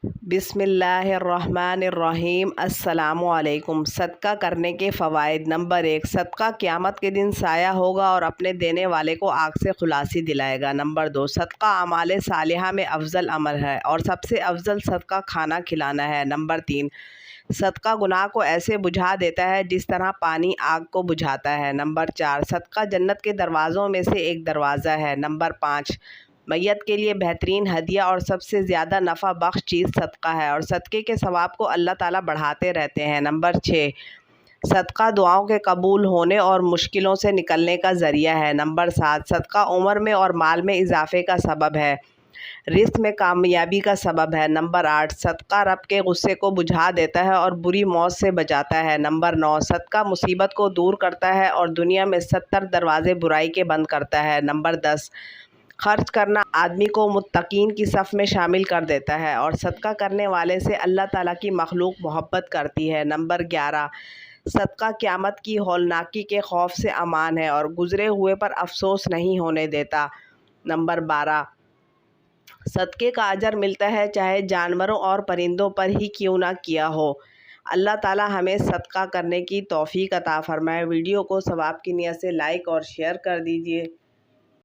بسم اللہ الرحمن الرحیم۔ السلام علیکم۔ صدقہ کرنے کے فوائد۔ نمبر 1، صدقہ قیامت کے دن سایہ ہوگا اور اپنے دینے والے کو آگ سے خلاصی دلائے گا۔ نمبر 2، صدقہ اعمال صالحہ میں افضل عمل ہے اور سب سے افضل صدقہ کھانا کھلانا ہے۔ نمبر 3، صدقہ گناہ کو ایسے بجھا دیتا ہے جس طرح پانی آگ کو بجھاتا ہے۔ نمبر 4، صدقہ جنت کے دروازوں میں سے ایک دروازہ ہے۔ نمبر 5، میت کے لیے بہترین ہدیہ اور سب سے زیادہ نفع بخش چیز صدقہ ہے اور صدقے کے ثواب کو اللہ تعالیٰ بڑھاتے رہتے ہیں۔ نمبر 6، صدقہ دعاؤں کے قبول ہونے اور مشکلوں سے نکلنے کا ذریعہ ہے۔ نمبر 7، صدقہ عمر میں اور مال میں اضافے کا سبب ہے، رزق میں کامیابی کا سبب ہے۔ نمبر 8، صدقہ رب کے غصے کو بجھا دیتا ہے اور بری موت سے بچاتا ہے۔ نمبر 9، صدقہ مصیبت کو دور کرتا ہے اور دنیا میں 70 دروازے برائی کے بند کرتا ہے۔ نمبر 10، خرچ کرنا آدمی کو متقین کی صف میں شامل کر دیتا ہے اور صدقہ کرنے والے سے اللہ تعالیٰ کی مخلوق محبت کرتی ہے۔ نمبر 11، صدقہ قیامت کی ہولناکی کے خوف سے امان ہے اور گزرے ہوئے پر افسوس نہیں ہونے دیتا۔ نمبر 12، صدقے کا اجر ملتا ہے چاہے جانوروں اور پرندوں پر ہی کیوں نہ کیا ہو۔ اللہ تعالیٰ ہمیں صدقہ کرنے کی توفیق عطا فرمائے۔ ویڈیو کو ثواب کی نیت سے لائک اور شیئر کر دیجیے۔